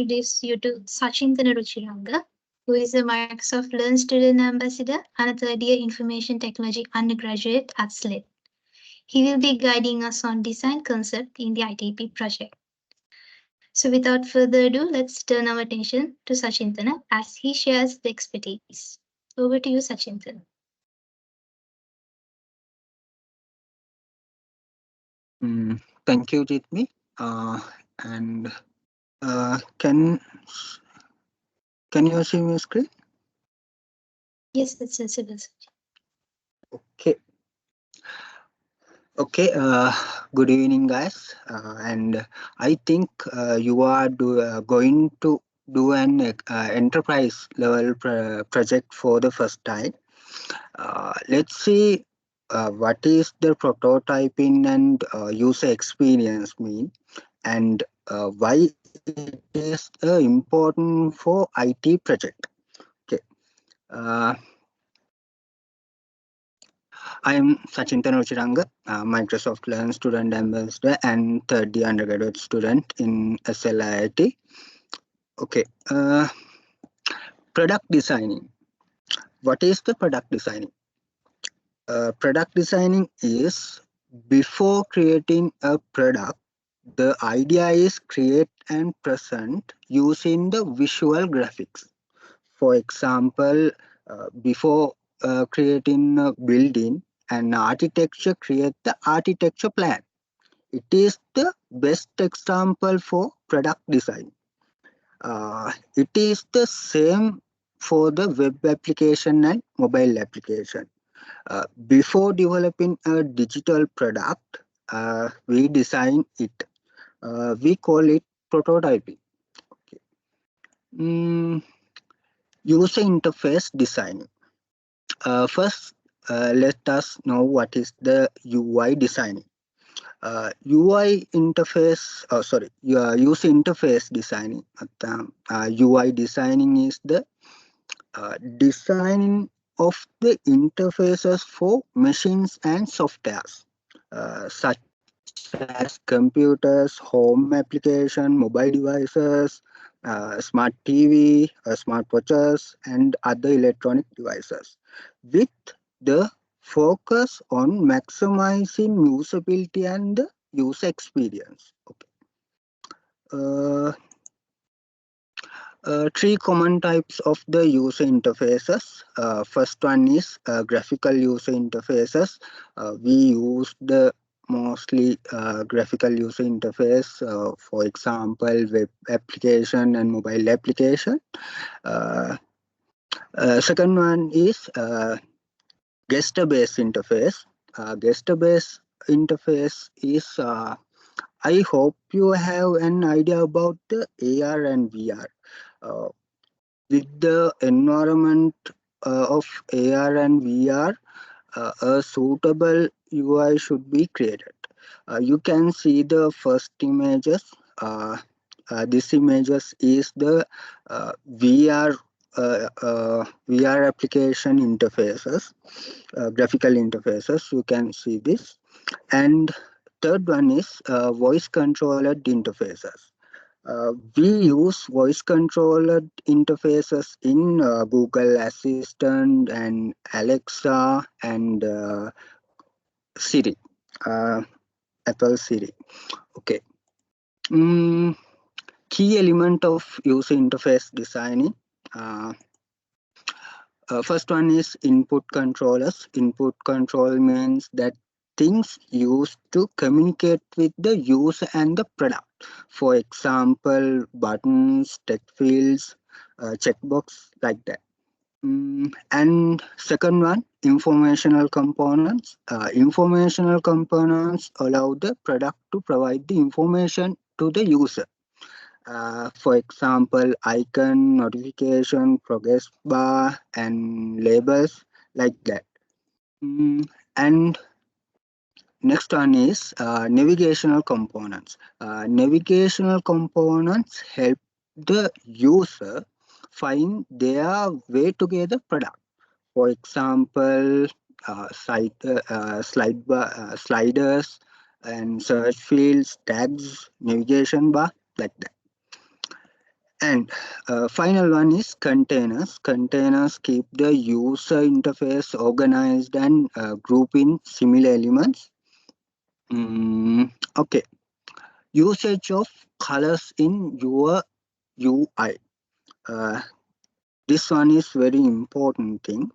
introduce you to Sachinthana Ruchiranga, who is a Microsoft Learn Student Ambassador and a third year Information Technology undergraduate at SLIIT. He will be guiding us on design concept in the ITP project. So without further ado, let's turn our attention to Sachinthana as he shares the expertise. Over to you, Sachinthana. Thank you, Jitmi. And can you see my screen? Yes, that's sensible. Okay. Okay. Good evening, guys. And I think you are going to do an enterprise level project for the first time. Let's see what is the prototyping and user experience mean, and why it is important for IT project. Okay. I am Sachinthana Ruchiranga, Microsoft Learn Student Ambassador and third year undergraduate student in SLIIT. Okay. Product designing. What is the product designing? Product designing is before creating a product, the idea is create and present using the visual graphics. For example, before creating a building, an architecture create the architecture plan. It is the best example for product design. It is the same for the web application and mobile application. Before developing a digital product, we design it. We call it prototyping. Okay. User interface design. First, let us know what is the UI designing. UI interface, user interface designing. UI designing is the designing of the interfaces for machines and softwares, such as computers, home application, mobile devices, smart TV, smartwatches, and other electronic devices, with the focus on maximizing usability and the user experience. Okay. Three common types of the user interfaces. First one is graphical user interfaces. We use the mostly graphical user interface, for example, web application and mobile application. Second one is gesture-based interface. Gesture-based interface is I hope you have an idea about the AR and VR. With the environment of AR and VR, a suitable UI should be created. You can see the first images. This images is the VR application interfaces, graphical interfaces. You can see this. And third one is voice controlled interfaces. We use voice controlled interfaces in Google Assistant and Alexa and Siri, Apple Siri. Okay. Key element of user interface designing. First one is input controllers. Input control means that things used to communicate with the user and the product. For example, buttons, text fields, checkbox, like that. And second one, informational components. Informational components allow the product to provide the information to the user. For example, icon, notification, progress bar, and labels, like that. And next one is navigational components. Navigational components help the user find their way to get the product. For example, sliders and search fields, tags, navigation bar, like that. And final one is containers. Containers keep the user interface organized and group in similar elements. Okay. Usage of colors in your UI. Uh, this one is very important thing.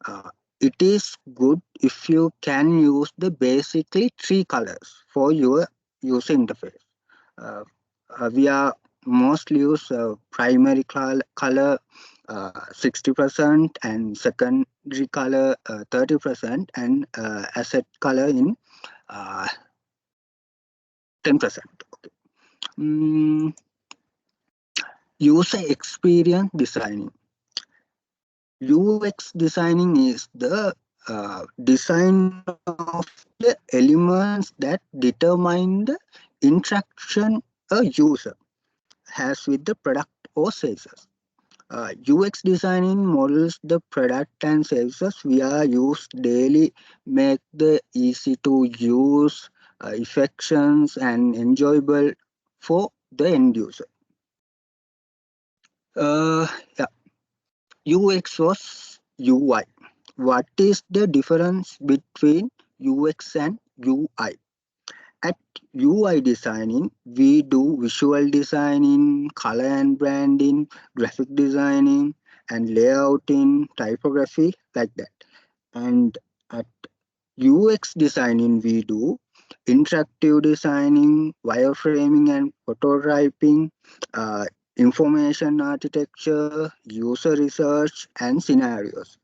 Uh, it is good if you can use the basically three colors for your user interface. Uh, we are mostly use primary color 60% and secondary color 30% and asset color in uh, 10%. Okay. Mm, User experience designing. UX designing is the design of the elements that determine the interaction a user has with the product or services. UX designing models the product and services we are used daily, make the easy to use, effections and enjoyable for the end user. Yeah. UX was UI. What is the difference between UX and UI? At UI designing, we do visual designing, color and branding, graphic designing, and layouting, typography, like that. And at UX designing, we do interactive designing, wireframing and prototyping, uh, information architecture, user research, and scenarios.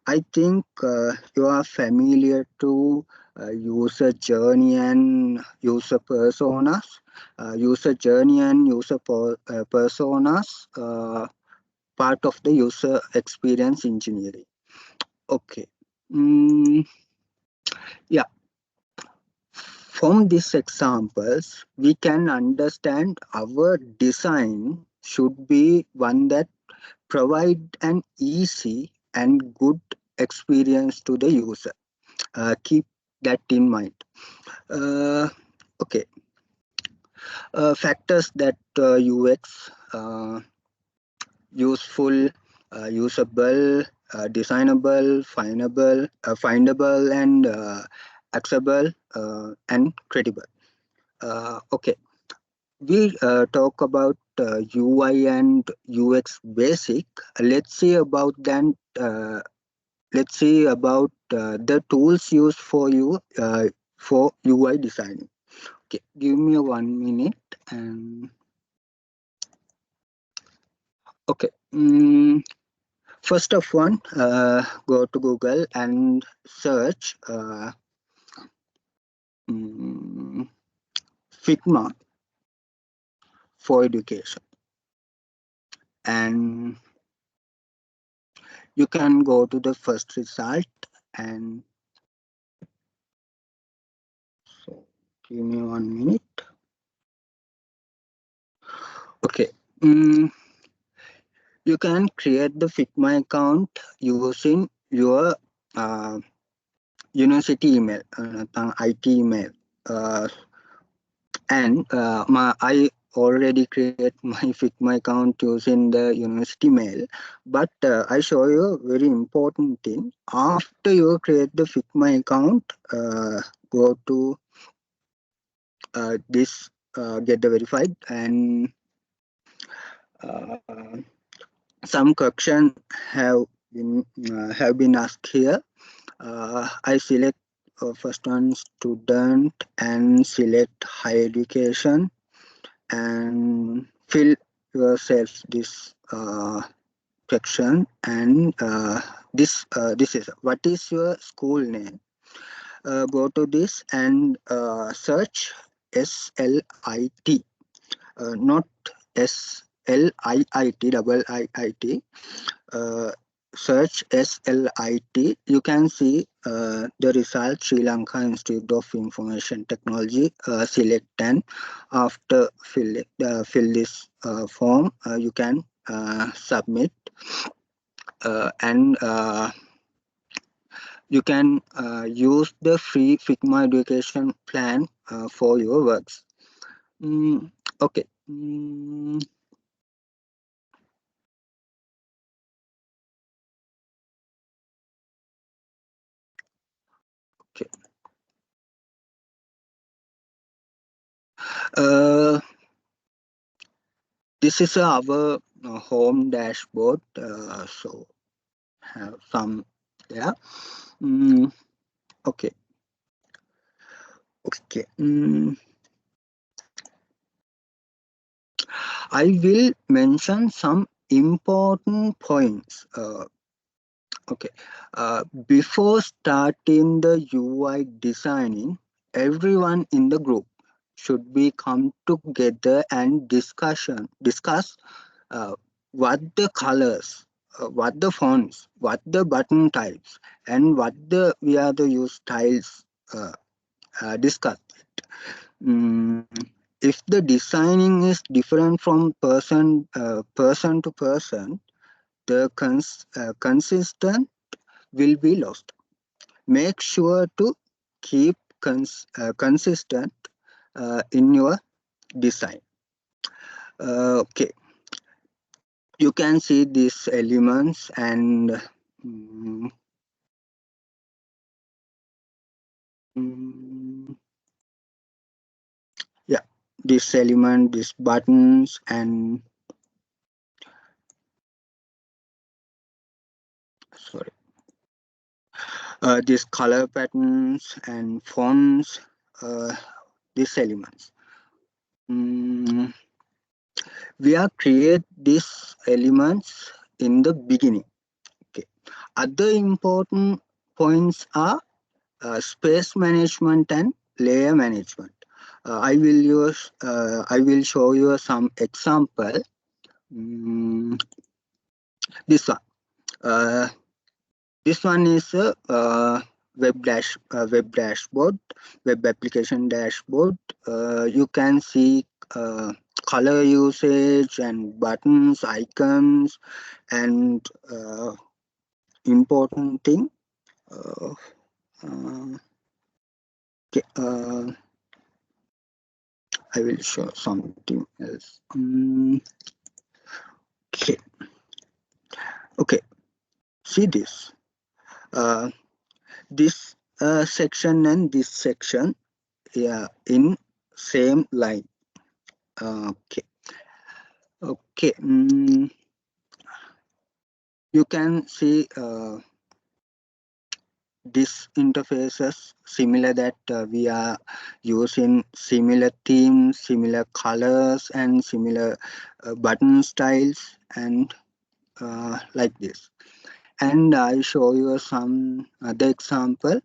I think you are familiar to user journey and user personas. User journey and personas part of the user experience engineering. Okay. Mm, yeah. From these examples, we can understand our design should be one that provide an easy and good experience to the user. Keep that in mind. Uh, okay. Factors that UX useful, usable, designable, findable, and accessible and credible. Okay, we talk about UI and UX basic. Let's see about then. Let's see about the tools used for you for UI designing. Okay, give me 1 minute and okay. First of one, go to Google and search mm, Figma for education, and you can go to the first result. And so, give me 1 minute. Okay. Mm, you can create the Figma account using your uh, university email, IT email. Uh, and I already create my Figma account using the university mail. But I show you a very important thing. After you create the Figma account, go to this get the verified, and uh, some question have been asked here. I select first one student and select higher education and fill yourself this section, and this is what is your school name. Go to this and search SLIT, not SLIIT double IIT. uh, Search SLIT, you can see the result Sri Lanka Institute of Information Technology. Select, and after fill this form, you can submit, and you can use the free Figma education plan for your works. Okay. Uh, this is our home dashboard. So have some there. Mm, okay. Okay. I will mention some important points. Okay. Before starting the UI designing, everyone in the group should be come together and discuss uh, what the colors, what the fonts, what the button types, and what the we are the use styles discuss. Mm, if the designing is different from person to person, the consistent will be lost. Make sure to keep consistent in your design. Okay, you can see these elements and mm, mm, yeah, this element, these buttons, and sorry, these color patterns and fonts. These elements. Mm, we are create these elements in the beginning. Okay. Other important points are space management and layer management. I will show you some example. Mm, this one. Uh, this one is a web dashboard, web application dashboard. You can see uh, color usage and buttons, icons, and important thing. Uh, uh, okay, I will show something else. Okay, okay. See this. Uh, this section and this section, yeah, in same line. Okay, okay. You can see this interfaces similar that we are using similar themes, similar colors, and similar button styles, and like this. And I show you some other example.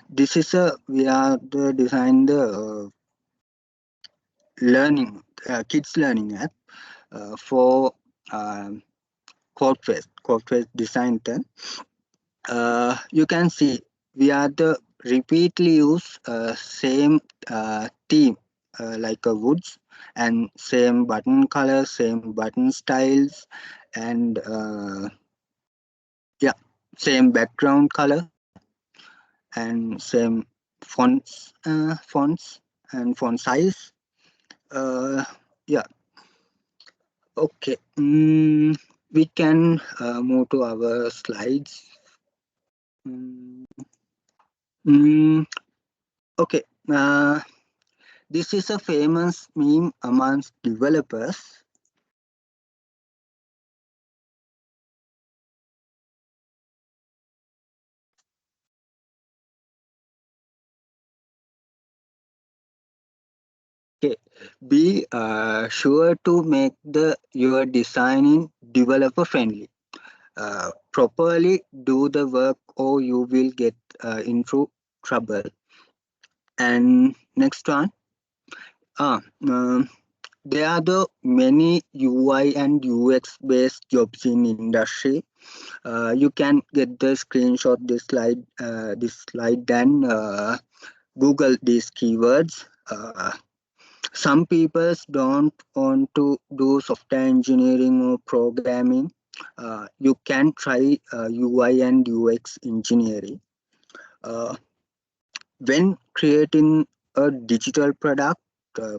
This is a we are the design the learning kids learning app for um, corporate design turn. You can see we are the repeatedly use same theme like a woods and same button color, same button styles, and yeah, same background color and same fonts and font size. Uh, yeah, okay. We can move to our slides. Mm, mm, okay. This is a famous meme amongst developers. Okay, be sure to make the your designing developer friendly. Properly do the work, or you will get into trouble. And next one, ah, um, there are the many UI and UX based jobs in industry. You can get the screenshot this slide, then Google these keywords. Some people don't want to do software engineering or programming. You can try UI and UX engineering. Uh, when creating a digital product,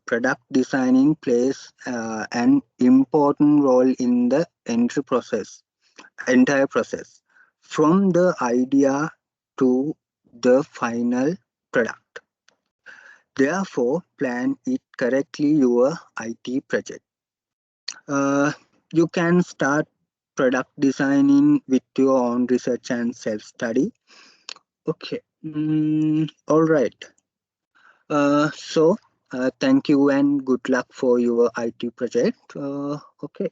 product designing plays an important role in the entire process, from the idea to the final product. Therefore, plan it correctly your IT project. Uh, you can start product designing with your own research and self-study. Okay. All right. So, thank you and good luck for your IT project. Okay.